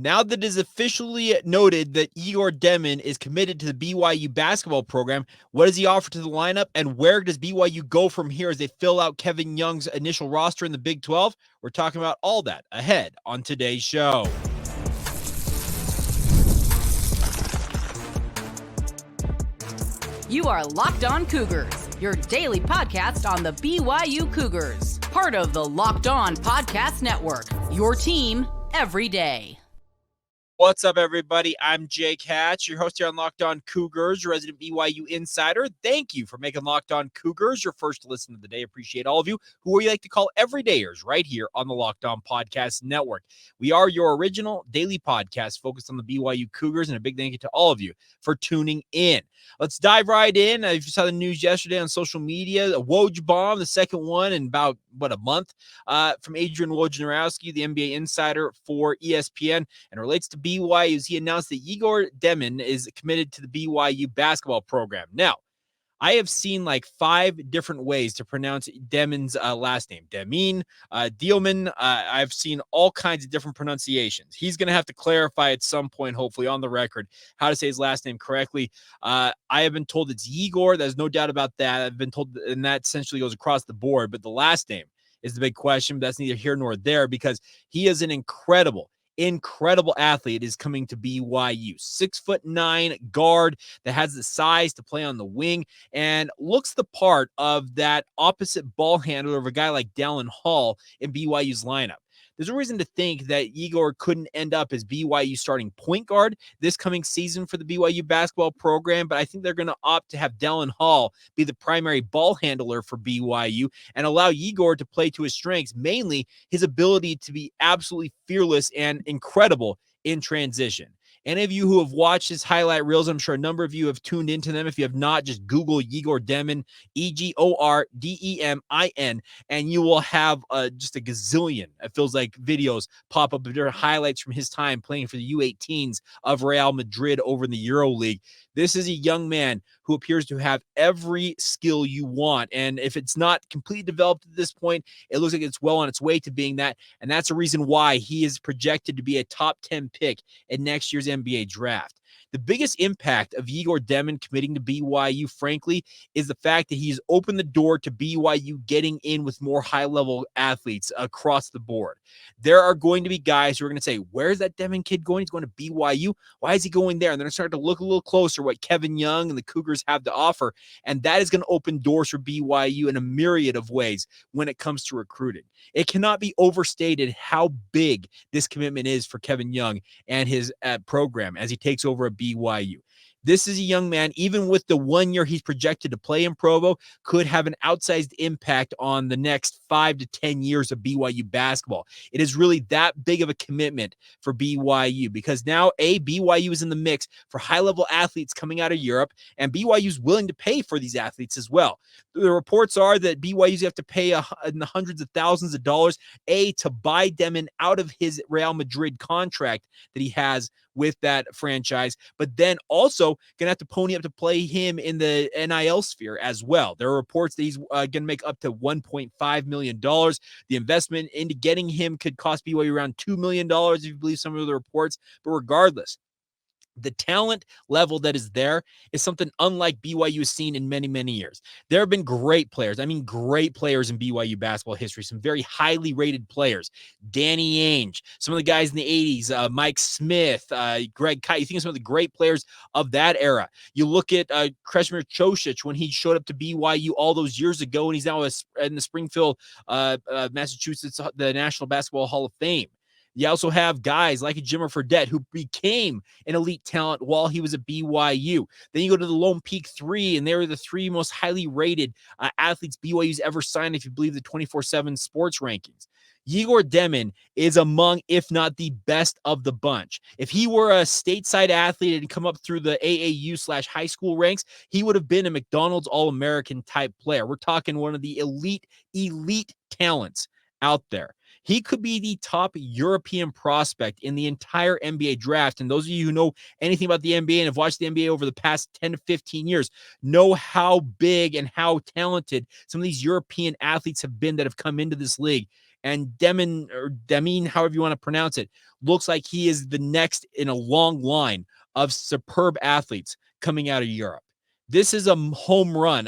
Now that it is officially noted that Egor Demin is committed to the BYU basketball program, what does he offer to the lineup, and where does BYU go from here as they fill out Keving Young's initial roster in the Big 12? We're talking about all that ahead on today's show. You are Locked On Cougars, your daily podcast on the BYU Cougars, part of the Locked On Podcast Network, your team every day. What's up, everybody? I'm Jake Hatch, your host here on Locked On Cougars, your resident BYU insider. Thank you for making Locked On Cougars your first listen of the day. Appreciate all of you who we like to call everydayers right here on the Locked On Podcast Network. We are your original daily podcast focused on the BYU Cougars, and a big thank you to all of you for tuning in. Let's dive right in. If you saw the news yesterday on social media, a Woj bomb, the second one in about, a month, from Adrian Wojnarowski, the NBA insider for ESPN, and relates to BYU as he announced that Egor Demin is committed to the BYU basketball program. Now, I have seen like 5 different ways to pronounce Demin's last name. Demin, Demin. I've seen all kinds of different pronunciations. He's going to have to clarify at some point, hopefully on the record, how to say his last name correctly. I have been told it's Egor. There's no doubt about that. I've been told, and that essentially goes across the board. But the last name is the big question. But that's neither here nor there because he is an incredible athlete is coming to BYU. 6'9" guard that has the size to play on the wing and looks the part of that opposite ball handler of a guy like Dallin Hall in BYU's lineup. There's a reason to think that Egor couldn't end up as BYU starting point guard this coming season for the BYU basketball program, but I think they're going to opt to have Dallin Hall be the primary ball handler for BYU and allow Egor to play to his strengths, mainly his ability to be absolutely fearless and incredible in transition. Any of you who have watched his highlight reels, I'm sure a number of you have tuned into them. If you have not, just Google Egor Demin, Egordemin, and you will have just a gazillion, it feels like, videos pop up of different highlights from his time playing for the U18s of Real Madrid over in the EuroLeague. This is a young man who appears to have every skill you want. And if it's not completely developed at this point, it looks like it's well on its way to being that. And that's a reason why he is projected to be a top 10 pick in next year's NBA draft. The biggest impact of Egor Demin committing to BYU, frankly, is the fact that he's opened the door to BYU getting in with more high-level athletes across the board. There are going to be guys who are going to say, where's that Demin kid going? He's going to BYU. Why is he going there? And they're going to start to look a little closer what Keving Young and the Cougars have to offer. And that is going to open doors for BYU in a myriad of ways when it comes to recruiting. It cannot be overstated how big this commitment is for Keving Young and his program as he takes over at BYU. This is a young man, even with the 1 year he's projected to play in Provo, could have an outsized impact on the next 5 to 10 years of BYU basketball. It is really that big of a commitment for BYU because now, BYU is in the mix for high-level athletes coming out of Europe, and BYU is willing to pay for these athletes as well. The reports are that BYU's have to pay in the hundreds of thousands of dollars, to buy Demin out of his Real Madrid contract that he has with that franchise, but then also going to have to pony up to play him in the NIL sphere as well. There are reports that he's going to make up to $1.5 million. The investment into getting him could cost BYU around $2 million if you believe some of the reports, but regardless, the talent level that is there is something unlike BYU has seen in many, many years. There have been great players. I mean, great players in BYU basketball history, some very highly rated players. Danny Ainge, some of the guys in the 80s, Mike Smith, Greg Kite. You think of some of the great players of that era. You look at Krešimir Ćosić when he showed up to BYU all those years ago, and he's now in the Springfield, Massachusetts, the National Basketball Hall of Fame. You also have guys like Jimmer Fredette who became an elite talent while he was at BYU. Then you go to the Lone Peak 3, and they were the 3 most highly rated athletes BYU's ever signed, if you believe the 24/7 sports rankings. Egor Demin is among, if not the best of the bunch. If he were a stateside athlete and come up through the AAU/high school ranks, he would have been a McDonald's All-American type player. We're talking one of the elite talents out there. He could be the top European prospect in the entire NBA draft. And those of you who know anything about the NBA and have watched the NBA over the past 10 to 15 years know how big and how talented some of these European athletes have been that have come into this league. And Demin, however you want to pronounce it, looks like he is the next in a long line of superb athletes coming out of Europe. This is a home run,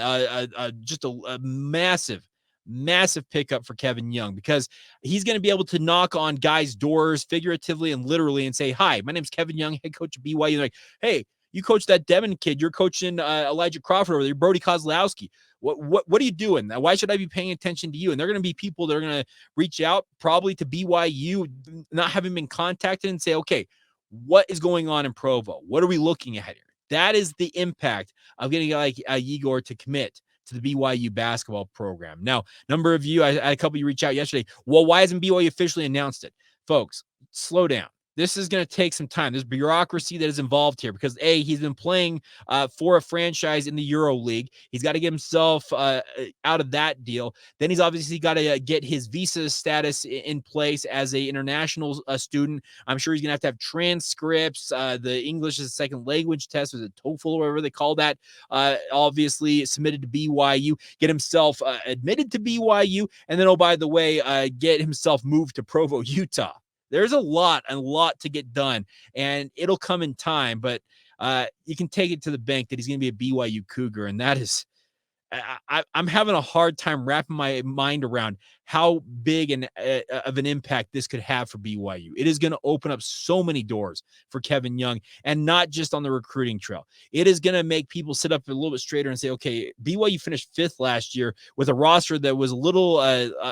just a massive, massive pickup for Keving Young, because he's going to be able to knock on guys' doors figuratively and literally and say, "Hi, my name's Keving Young, head coach of BYU." And they're like, "Hey, you coach that Demin kid. You're coaching Elijah Crawford over there, Brody Kozlowski. What are you doing? Why should I be paying attention to you?" And they're going to be people that are going to reach out probably to BYU, not having been contacted, and say, "Okay, what is going on in Provo? What are we looking at here?" That is the impact of getting like Egor to commit to the BYU basketball program. Now, number of you, I had a couple of you reach out yesterday. Well, why hasn't BYU officially announced it? Folks, slow down. This is going to take some time. There's bureaucracy that is involved here because he's been playing for a franchise in the Euro League. He's got to get himself out of that deal. Then he's obviously got to get his visa status in place as an international student. I'm sure he's going to have transcripts. The English as a second language test, was it TOEFL or whatever they call that, obviously submitted to BYU, get himself admitted to BYU, and then, oh, by the way, get himself moved to Provo, Utah. There's a lot to get done, and it'll come in time, but you can take it to the bank that he's going to be a BYU Cougar, and that is I'm having a hard time wrapping my mind around how big of an impact this could have for BYU. It is going to open up so many doors for Keving Young, and not just on the recruiting trail. It is going to make people sit up a little bit straighter and say, okay, BYU finished 5th last year with a roster that was a little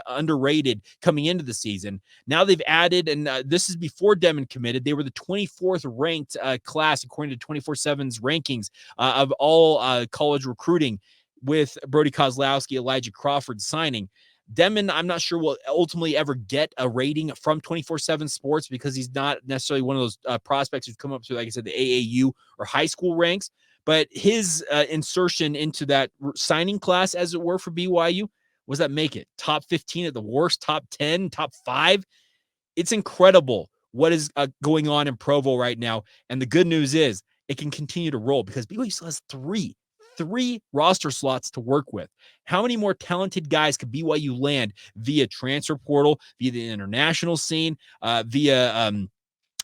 underrated coming into the season. Now they've added, and this is before Demin committed, they were the 24th ranked class according to 24/7's rankings of all college recruiting, with Brody Kozlowski, Elijah Crawford signing. Demin, I'm not sure will ultimately ever get a rating from 24/7 Sports because he's not necessarily one of those prospects who've come up through, like I said, the AAU or high school ranks. But his insertion into that signing class, as it were, for BYU, was that make it top 15 at the worst, top 10, top 5? It's incredible what is going on in Provo right now. And the good news is it can continue to roll because BYU still has three roster slots to work with. How many more talented guys could BYU land via transfer portal, via the international scene, via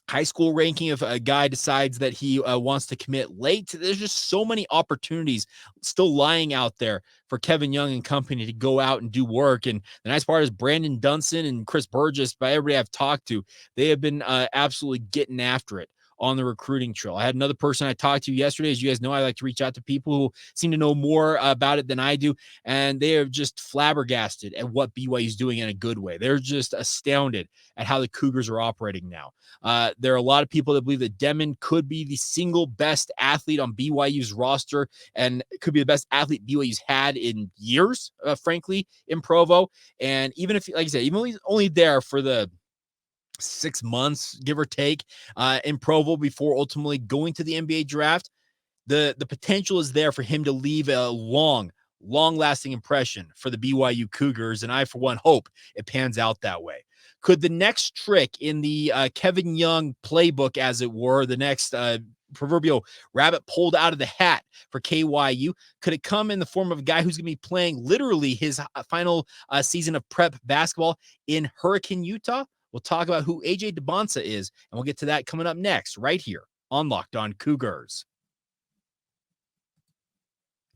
high school ranking if a guy decides that he wants to commit late? There's just so many opportunities still lying out there for Keving Young and company to go out and do work. And the nice part is Brandon Dunson and Chris Burgess, by everybody I've talked to, they have been absolutely getting after it on the recruiting trail. I had another person I talked to yesterday. As you guys know, I like to reach out to people who seem to know more about it than I do, and they are just flabbergasted at what BYU is doing in a good way. They're just astounded at how the Cougars are operating now. There are a lot of people that believe that Demin could be the single best athlete on BYU's roster and could be the best athlete BYU's had in years, frankly, in Provo. And even if, like I said, even if he's only there for the 6 months, give or take, in Provo before ultimately going to the NBA draft, the potential is there for him to leave a long-lasting impression for the BYU Cougars, and I, for one, hope it pans out that way. Could the next trick in the Keving Young playbook, as it were, the next proverbial rabbit pulled out of the hat for KYU, could it come in the form of a guy who's going to be playing literally his final season of prep basketball in Hurricane, Utah? We'll talk about who AJ Dybantsa is, and we'll get to that coming up next, right here on Locked On Cougars.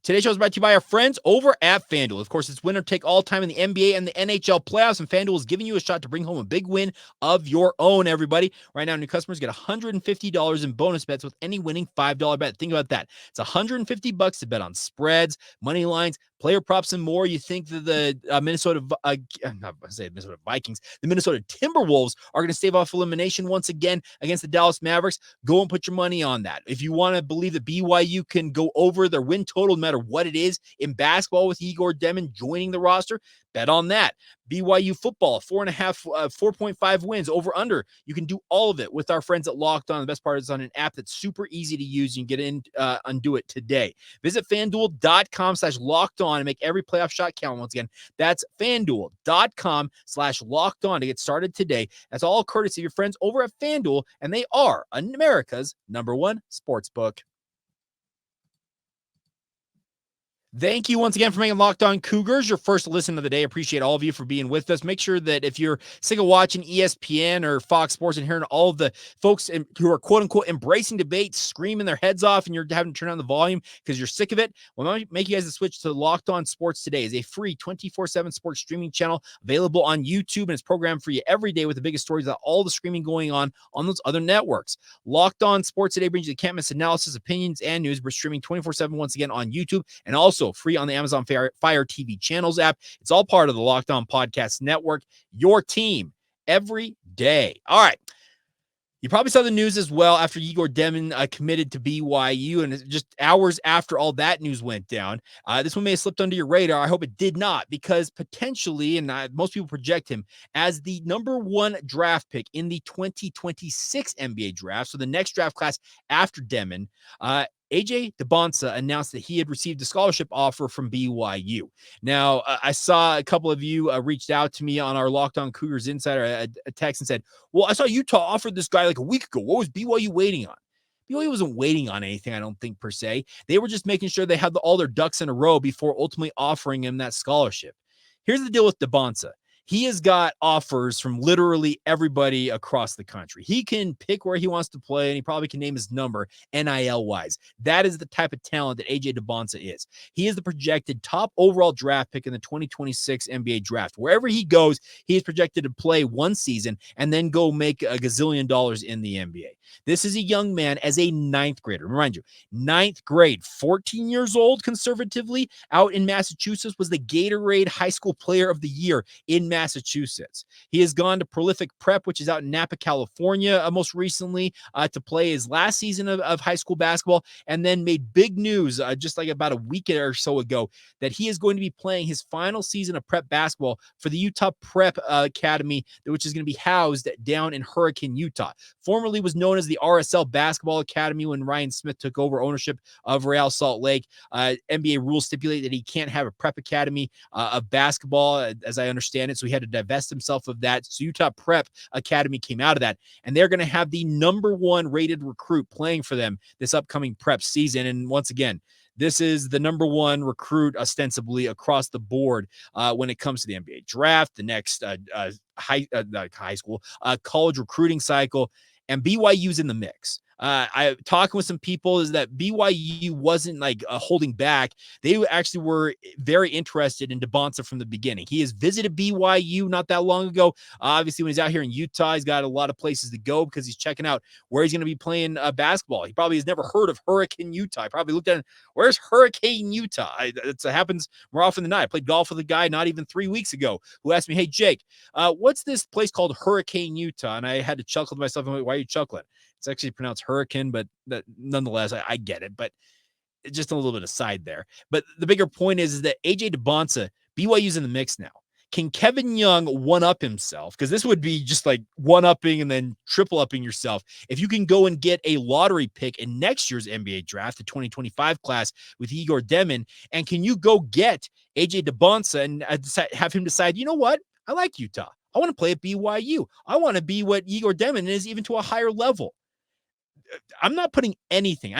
Today's show is brought to you by our friends over at FanDuel. Of course, it's winner take all time in the NBA and the NHL playoffs, and FanDuel is giving you a shot to bring home a big win of your own, everybody. Right now, new customers get $150 in bonus bets with any winning $5 bet. Think about that. It's $150 to bet on spreads, money lines, player props, and more. You think that the Minnesota Vikings, the Minnesota Timberwolves are going to stave off elimination once again against the Dallas Mavericks? Go and put your money on that. If you want to believe that BYU can go over their win total, no matter what it is in basketball with Egor Demin joining the roster, bet on that. BYU football, 4.5 wins over under. You can do all of it with our friends at Locked On. The best part is on an app that's super easy to use. You can get in, undo it today. Visit FanDuel.com/lockedon and make every playoff shot count. Once again, that's FanDuel.com/lockedon to get started today. That's all courtesy of your friends over at FanDuel, and they are America's #1 sportsbook. Thank you once again for making Locked On Cougars your first listen of the day. Appreciate all of you for being with us. Make sure that if you're sick of watching ESPN or Fox Sports and hearing all of the folks who are quote unquote embracing debate, screaming their heads off, and you're having to turn on the volume because you're sick of it, well, let me make you guys a switch to Locked On Sports Today. Is a free 24/7 sports streaming channel available on YouTube, and it's programmed for you every day with the biggest stories about all the screaming going on those other networks. Locked On Sports Today brings you the can't miss analysis, opinions, and news. We're streaming 24/7 once again on YouTube and also free on the Amazon Fire TV channels app. It's all part of the Locked On Podcast Network, your team every day. All right. You probably saw the news as well after Egor Demin committed to BYU, and just hours after all that news went down. This one may have slipped under your radar. I hope it did not, because potentially, and most people project him as the number 1 draft pick in the 2026 NBA draft, so the next draft class after Demin. Dybantsa announced that he had received a scholarship offer from BYU. Now, I saw a couple of you reached out to me on our Locked On Cougars Insider a text and said, well, I saw Utah offered this guy like a week ago. What was BYU waiting on? BYU wasn't waiting on anything, I don't think, per se. They were just making sure they had all their ducks in a row before ultimately offering him that scholarship. Here's the deal with Dybantsa. He has got offers from literally everybody across the country. He can pick where he wants to play, and he probably can name his number NIL-wise. That is the type of talent that Dybantsa is. He is the projected top overall draft pick in the 2026 NBA draft. Wherever he goes, he is projected to play one season and then go make a gazillion dollars in the NBA. This is a young man as a 9th grader. Remind you, 9th grade, 14 years old conservatively, out in Massachusetts, was the Gatorade High School Player of the Year in Massachusetts. He has gone to Prolific Prep, which is out in Napa, California, most recently to play his last season of high school basketball, and then made big news just like about a week or so ago that he is going to be playing his final season of prep basketball for the Utah Prep Academy, which is going to be housed down in Hurricane, Utah. Formerly was known as the RSL Basketball Academy when Ryan Smith took over ownership of Real Salt Lake. NBA rules stipulate that he can't have a prep academy of basketball, as I understand it, so he had to divest himself of that. So Utah Prep Academy came out of that, and they're going to have the number 1 rated recruit playing for them this upcoming prep season. And once again, this is the number 1 recruit ostensibly across the board when it comes to the NBA draft, the next college recruiting cycle, and BYU's in the mix. I talking with some people is that BYU wasn't like holding back. They actually were very interested in Dybantsa from the beginning. He has visited BYU not that long ago. Obviously, when he's out here in Utah, he's got a lot of places to go because he's checking out where he's going to be playing basketball. He probably has never heard of Hurricane, Utah. He probably looked at it, where's Hurricane, Utah? It happens more often than not. I played golf with a guy not even 3 weeks ago who asked me, hey, Jake, what's this place called Hurricane, Utah? And I had to chuckle to myself. I'm like, why are you chuckling? It's actually pronounced hurricane, but nonetheless, I get it. But just a little bit aside there. But the bigger point is that Dybantsa, BYU's in the mix now. Can Keving Young one-up himself? Because this would be just like one-upping and then triple-upping yourself. If you can go and get a lottery pick in next year's NBA draft, the 2025 class with Egor Demin, and can you go get Dybantsa and have him decide, you know what? I like Utah. I want to play at BYU. I want to be what Egor Demin is, even to a higher level. I'm not putting anything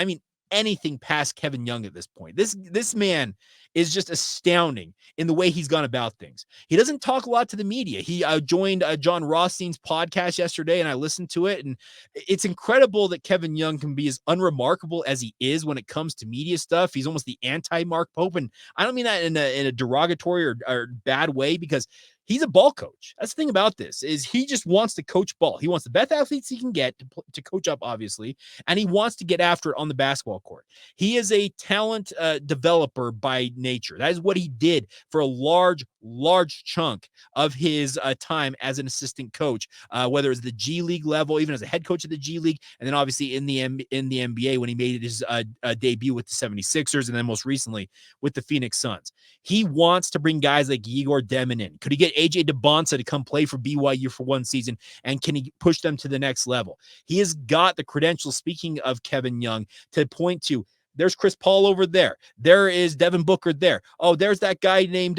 past Keving Young at this point. This man is just astounding in the way he's gone about things. He doesn't talk a lot to the media. He joined John Rothstein's podcast yesterday, and I listened to it, and it's incredible that Keving Young can be as unremarkable as he is when it comes to media stuff. He's almost the anti-Mark Pope, and I don't mean that in a derogatory or bad way, because he's a ball coach. That's the thing about this, is he just wants to coach ball. He wants the best athletes he can get to coach up, obviously, and he wants to get after it on the basketball court. He is a talent developer by nature. That is what he did for a large chunk of his time as an assistant coach, whether it's the G League level, even as a head coach of the G League, and then obviously in the NBA when he made his debut with the 76ers, and then most recently with the Phoenix Suns. He wants to bring guys like Egor Demin in. Could he get Dybantsa to come play for BYU for one season, and can he push them to the next level? He has got the credentials, speaking of Keving Young, to point to. There's Chris Paul over there. There is Devin Booker there. Oh, there's that guy named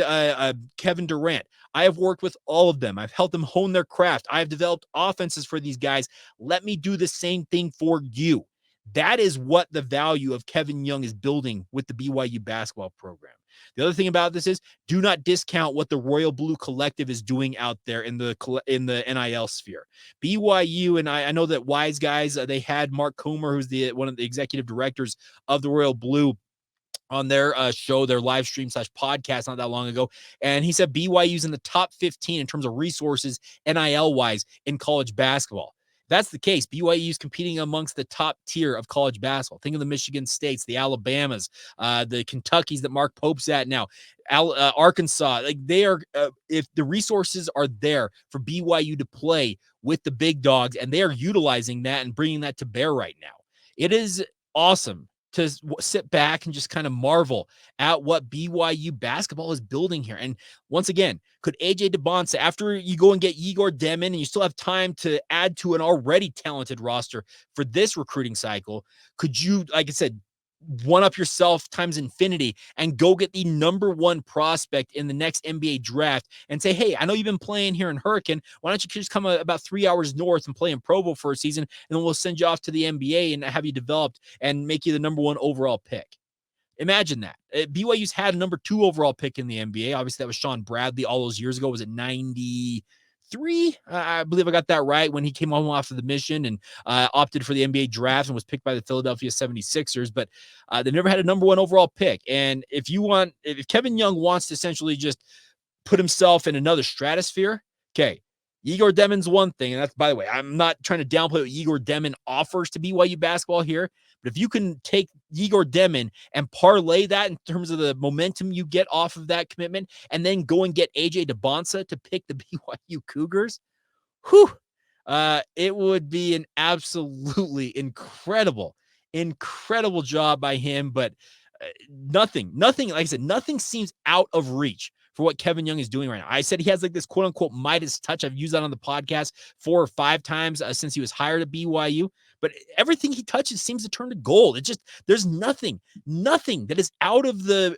Kevin Durant. I have worked with all of them. I've helped them hone their craft. I've developed offenses for these guys. Let me do the same thing for you. That is what the value of Keving Young is building with the BYU basketball program. The other thing about this is do not discount what the Royal Blue Collective is doing out there in the NIL sphere. BYU, and I know that Wise Guys, they had Mark Comer, who's one of the executive directors of the Royal Blue, on their show, their live stream / podcast not that long ago. And he said BYU's in the top 15 in terms of resources, NIL wise, in college basketball. That's the case. BYU is competing amongst the top tier of college basketball. Think of the Michigan States, the Alabamas, the Kentuckys that Mark Pope's at now, Arkansas. Like they are, if the resources are there for BYU to play with the big dogs, and they are utilizing that and bringing that to bear right now. It is awesome to sit back and just kind of marvel at what BYU basketball is building here. And once again, could AJ Dybantsa, after you go and get Egor, Demin, and you still have time to add to an already talented roster for this recruiting cycle, could you, like I said, one up yourself times infinity and go get the number one prospect in the next NBA draft and say, hey, I know you've been playing here in Hurricane. Why don't you just come about 3 hours north and play in Provo for a season, and then we'll send you off to the NBA and have you developed and make you the number one overall pick. Imagine that. BYU's had a number 2 overall pick in the NBA. Obviously, that was Sean Bradley all those years ago. Was it 93? I believe I got that right, when he came home after the mission and opted for the NBA draft and was picked by the Philadelphia 76ers. But they've never had a number 1 overall pick. And if Keving Young wants to essentially just put himself in another stratosphere, okay, Egor Demin's one thing. And that's, by the way, I'm not trying to downplay what Egor Demin offers to BYU basketball here. But if you can take Egor Demin and parlay that in terms of the momentum you get off of that commitment, and then go and get AJ Dybantsa to pick the BYU Cougars, it would be an absolutely incredible job by him. But nothing, like I said, nothing seems out of reach for what Keving Young is doing right now. I said he has like this quote unquote Midas touch. I've used that on the podcast 4 or 5 times since he was hired at BYU, but everything he touches seems to turn to gold. It just, there's nothing that is out of the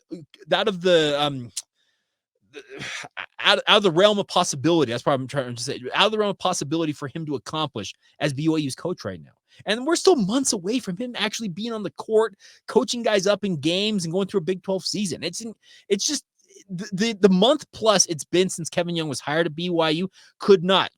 realm of possibility. That's what I'm trying to say. Out of the realm of possibility for him to accomplish as BYU's coach right now. And we're still months away from him actually being on the court, coaching guys up in games and going through a Big 12 season. It's just the month plus it's been since Keving Young was hired at BYU could not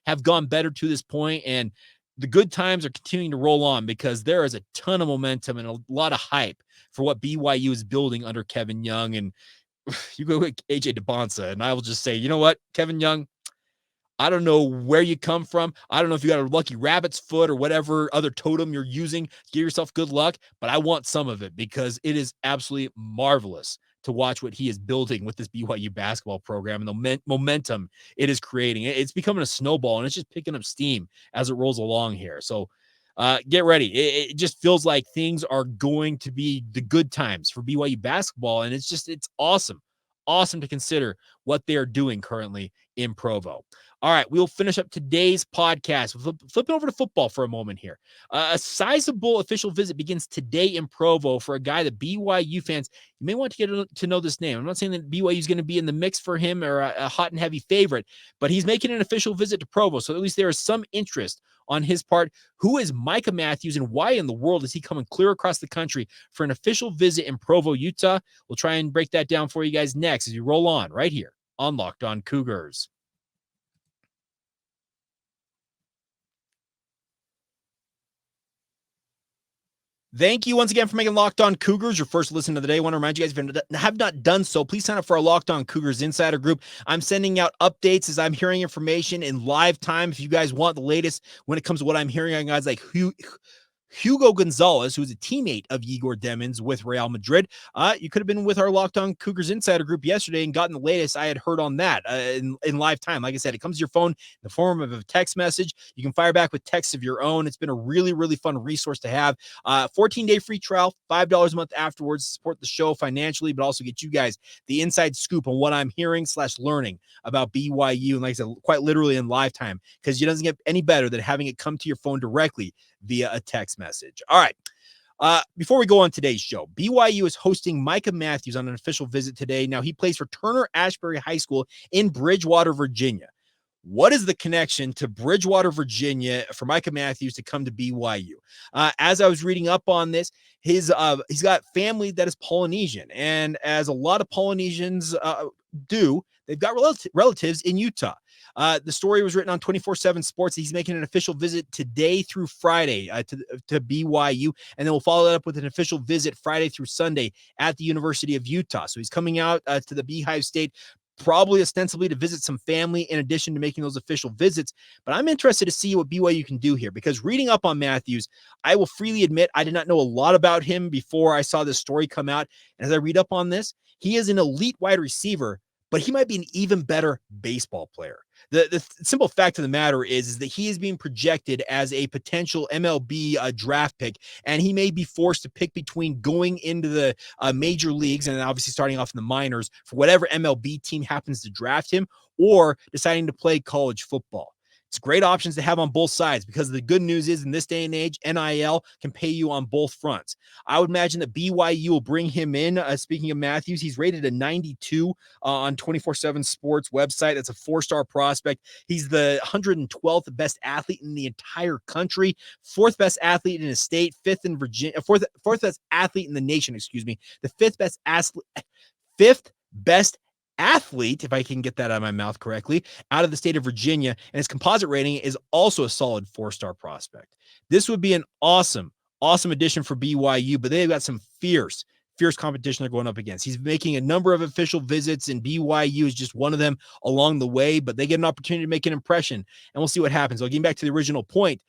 have gone better to this point. And the good times are continuing to roll on because there is a ton of momentum and a lot of hype for what BYU is building under Keving Young. And you go with AJ Dybantsa, and I will just say, you know what, Keving Young, I don't know where you come from. I don't know if you got a lucky rabbit's foot or whatever other totem you're using. Give yourself good luck, but I want some of it because it is absolutely marvelous to watch what he is building with this BYU basketball program and the momentum it is creating. It's becoming a snowball, and it's just picking up steam as it rolls along here. So get ready. It just feels like things are going to be the good times for BYU basketball, and it's awesome to consider what they are doing currently in Provo. All right, we'll finish up today's podcast. Flipping over to football for a moment here. A sizable official visit begins today in Provo for a guy that BYU fans, you may want to get to know this name. I'm not saying that BYU is going to be in the mix for him or a hot and heavy favorite, but he's making an official visit to Provo, so at least there is some interest on his part. Who is Micah Matthews, and why in the world is he coming clear across the country for an official visit in Provo, Utah? We'll try and break that down for you guys next as we roll on right here on Locked On Cougars. Thank you once again for making Locked On Cougars your first listen of the day. I want to remind you guys, if you have not done so, please sign up for our Locked On Cougars Insider Group. I'm sending out updates as I'm hearing information in live time. If you guys want the latest when it comes to what I'm hearing on guys like Hugo Gonzalez, who's a teammate of Egor Demin's with Real Madrid. You could have been with our Locked On Cougars Insider Group yesterday and gotten the latest I had heard on that in live time. Like I said, it comes to your phone in the form of a text message. You can fire back with texts of your own. It's been a really, really fun resource to have. 14-day free trial, $5 a month afterwards to support the show financially, but also get you guys the inside scoop on what I'm hearing / learning about BYU. And like I said, quite literally in live time, because it doesn't get any better than having it come to your phone directly via a text message. All right. Before we go on today's show, BYU is hosting Micah Matthews on an official visit today. Now, he plays for Turner Ashbury High School in Bridgewater, Virginia. What is the connection to Bridgewater, Virginia for Micah Matthews to come to BYU? As I was reading up on this, he's got family that is Polynesian. And as a lot of Polynesians do, they've got relatives in Utah. The story was written on 24/7 Sports. He's making an official visit today through Friday to BYU, and then we'll follow that up with an official visit Friday through Sunday at the University of Utah. So he's coming out to the Beehive State, probably ostensibly to visit some family in addition to making those official visits. But I'm interested to see what BYU can do here, because reading up on Matthews, I will freely admit I did not know a lot about him before I saw this story come out. And as I read up on this, he is an elite wide receiver, but he might be an even better baseball player. The simple fact of the matter is that he is being projected as a potential MLB draft pick, and he may be forced to pick between going into the major leagues and obviously starting off in the minors for whatever MLB team happens to draft him, or deciding to play college football. It's great options to have on both sides, because the good news is in this day and age, NIL can pay you on both fronts. I would imagine that BYU will bring him in. Speaking of Matthews, he's rated a 92 on 24/7 Sports website. That's a 4-star prospect. He's the 112th best athlete in the entire country, 4th best athlete in his state, 5th in Virginia, 4th best athlete in the nation, the 5th best athlete, if I can get that out of my mouth correctly, out of the state of Virginia, and his composite rating is also a solid 4-star prospect. This would be an awesome addition for BYU, but they've got some fierce competition they're going up against. He's making a number of official visits, and BYU is just one of them along the way, but they get an opportunity to make an impression, and we'll see what happens. So getting back to the original point,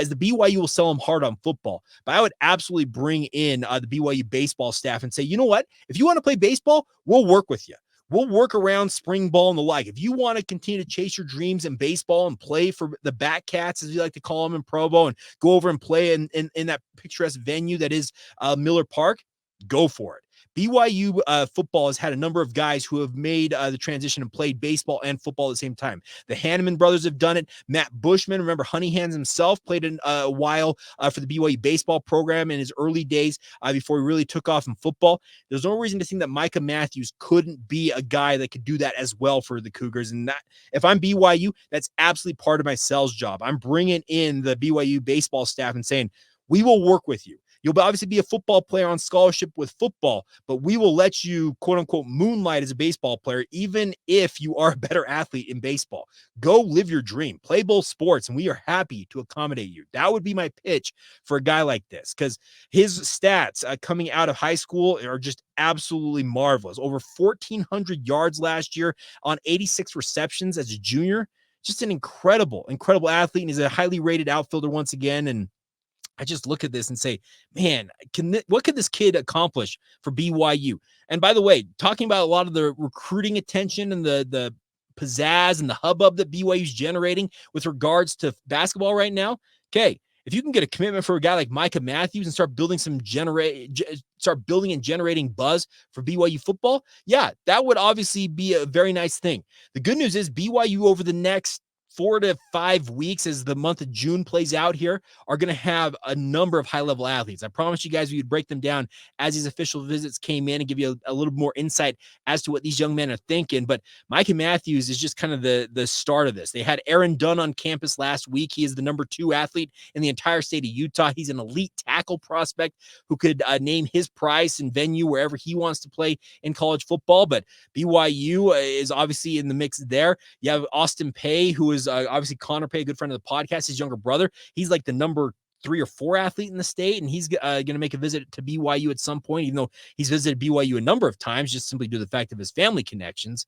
is the BYU will sell him hard on football, but I would absolutely bring in the BYU baseball staff and say, you know what? If you want to play baseball, we'll work with you. We'll work around spring ball and the like. If you want to continue to chase your dreams in baseball and play for the Bat Cats, as you like to call them, in Provo, and go over and play in that picturesque venue that is Miller Park, go for it. BYU football has had a number of guys who have made the transition and played baseball and football at the same time. The Hanneman brothers have done it. Matt Bushman, remember Honey Hands himself, played a while for the BYU baseball program in his early days before he really took off in football. There's no reason to think that Micah Matthews couldn't be a guy that could do that as well for the Cougars. And that, if I'm BYU, that's absolutely part of my sales job. I'm bringing in the BYU baseball staff and saying, we will work with you. You'll obviously be a football player on scholarship with football, but we will let you, quote unquote, moonlight as a baseball player, even if you are a better athlete in baseball. Go live your dream, play both sports, and we are happy to accommodate you. That would be my pitch for a guy like this, because his stats coming out of high school are just absolutely marvelous. Over 1,400 yards last year on 86 receptions as a junior. Just an incredible athlete, and he's a highly rated outfielder once again. And I just look at this and say, man, what could this kid accomplish for BYU? And by the way, talking about a lot of the recruiting attention and the pizzazz and the hubbub that BYU is generating with regards to basketball right now. Okay, if you can get a commitment for a guy like Micah Matthews and start building and generating buzz for BYU football, yeah, that would obviously be a very nice thing. The good news is BYU over the next 4 to 5 weeks, as the month of June plays out here, are going to have a number of high-level athletes. I promised you guys we would break them down as these official visits came in and give you a little more insight as to what these young men are thinking. But Micah Matthews is just kind of the start of this. They had Aaron Dunn on campus last week. He is the number 2 athlete in the entire state of Utah. He's an elite tackle prospect who could name his price and venue wherever he wants to play in college football. But BYU is obviously in the mix there. You have Austin Pay, who is obviously Connor Pay, a good friend of the podcast, his younger brother. He's like the number 3 or 4 athlete in the state, and he's going to make a visit to BYU at some point, even though he's visited BYU a number of times, just simply due to the fact of his family connections.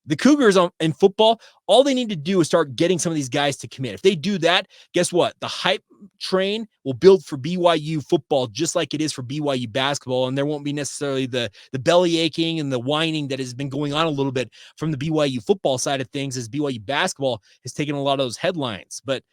The Cougars in football, all they need to do is start getting some of these guys to commit. If they do that, guess what? The hype train will build for BYU football just like it is for BYU basketball, and there won't be necessarily the belly aching and the whining that has been going on a little bit from the BYU football side of things, as BYU basketball has taken a lot of those headlines. But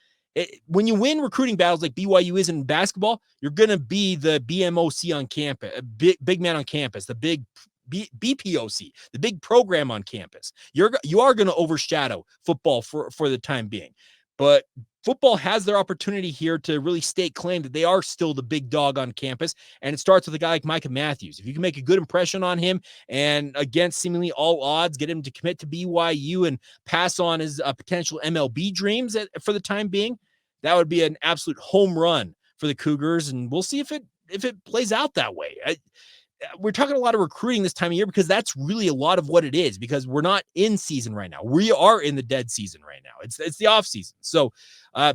when you win recruiting battles like BYU is in basketball, you're going to be the BMOC on campus, big man on campus, the big BPOC, the big program on campus. You are going to overshadow football for the time being. But football has their opportunity here to really stake claim that they are still the big dog on campus. And it starts with a guy like Micah Matthews. If you can make a good impression on him and against seemingly all odds, get him to commit to BYU and pass on his potential MLB dreams for the time being, that would be an absolute home run for the Cougars. And we'll see if it plays out that way. We're talking a lot of recruiting this time of year because that's really a lot of what it is, because we're not in season right now. We are in the dead season right now. It's the off season. So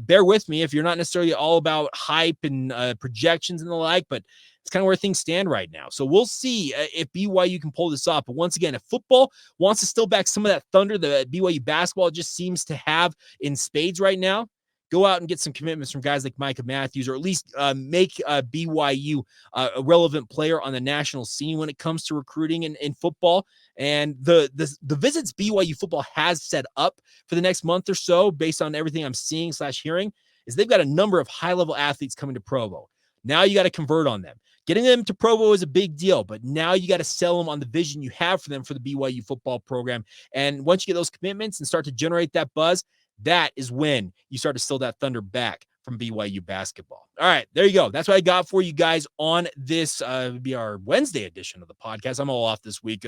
bear with me if you're not necessarily all about hype and projections and the like, but it's kind of where things stand right now. So we'll see if BYU can pull this off. But once again, if football wants to still back some of that thunder that BYU basketball just seems to have in spades right now, go out and get some commitments from guys like Micah Matthews, or at least make BYU a relevant player on the national scene when it comes to recruiting in football. And the visits BYU football has set up for the next month or so, based on everything I'm seeing / hearing, is they've got a number of high-level athletes coming to Provo. Now you got to convert on them. Getting them to Provo is a big deal, but now you got to sell them on the vision you have for them for the BYU football program. And once you get those commitments and start to generate that buzz, that is when you start to steal that thunder back from BYU basketball. All right, there you go. That's what I got for you guys on this be our Wednesday edition of the podcast. I'm all off this week.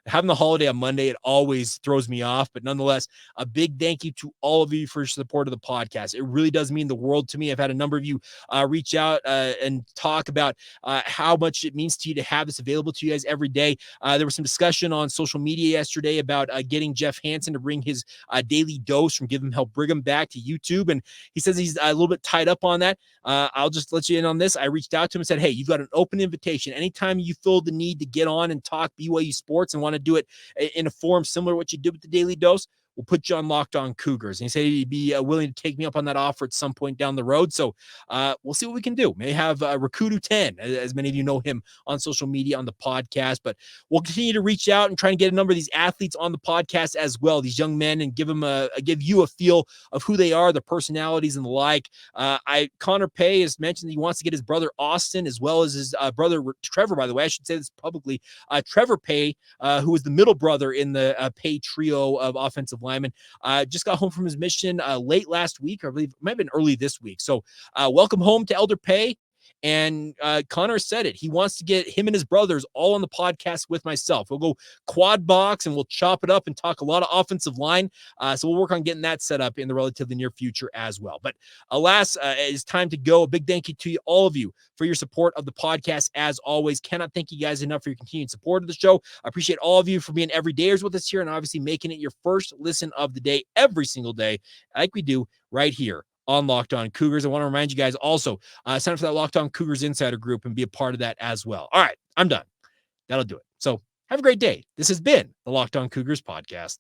Having the holiday on Monday, it always throws me off, but nonetheless, a big thank you to all of you for your support of the podcast. It really does mean the world to me. I've had a number of you reach out and talk about how much it means to you to have this available to you guys every day. There was some discussion on social media yesterday about getting Jeff Hansen to bring his daily dose from Give Him Help Brigham back to YouTube, and he says he's a little bit tied up on that. I'll just let you in on this. I reached out to him and said, hey, you've got an open invitation. Anytime you feel the need to get on and talk BYU sports and want to do it in a forum similar to what you did with the Daily Dose, we'll put you on Locked On Cougars. And he said he'd be willing to take me up on that offer at some point down the road. So we'll see what we can do. May have Rakudu 10, as many of you know him on social media, on the podcast. But we'll continue to reach out and try and get a number of these athletes on the podcast as well, these young men, and give you a feel of who they are, their personalities and the like. Connor Pay has mentioned that he wants to get his brother Austin, as well as his brother Trevor, by the way. I should say this publicly. Trevor Pay, who was the middle brother in the Pay trio of offensive lineman, just got home from his mission late last week, or I believe it might have been early this week. So welcome home to Elder Pay. And Connor said it. He wants to get him and his brothers all on the podcast with myself. We'll go quad box and we'll chop it up and talk a lot of offensive line. So we'll work on getting that set up in the relatively near future as well. But alas, it's time to go. A big thank you to you, all of you, for your support of the podcast. As always, cannot thank you guys enough for your continued support of the show. I appreciate all of you for being everydayers with us here and obviously making it your first listen of the day every single day, like we do right here on Locked On Cougars. I want to remind you guys also, sign up for that Locked On Cougars Insider group and be a part of that as well. All right, I'm done. That'll do it. So have a great day. This has been the Locked On Cougars podcast.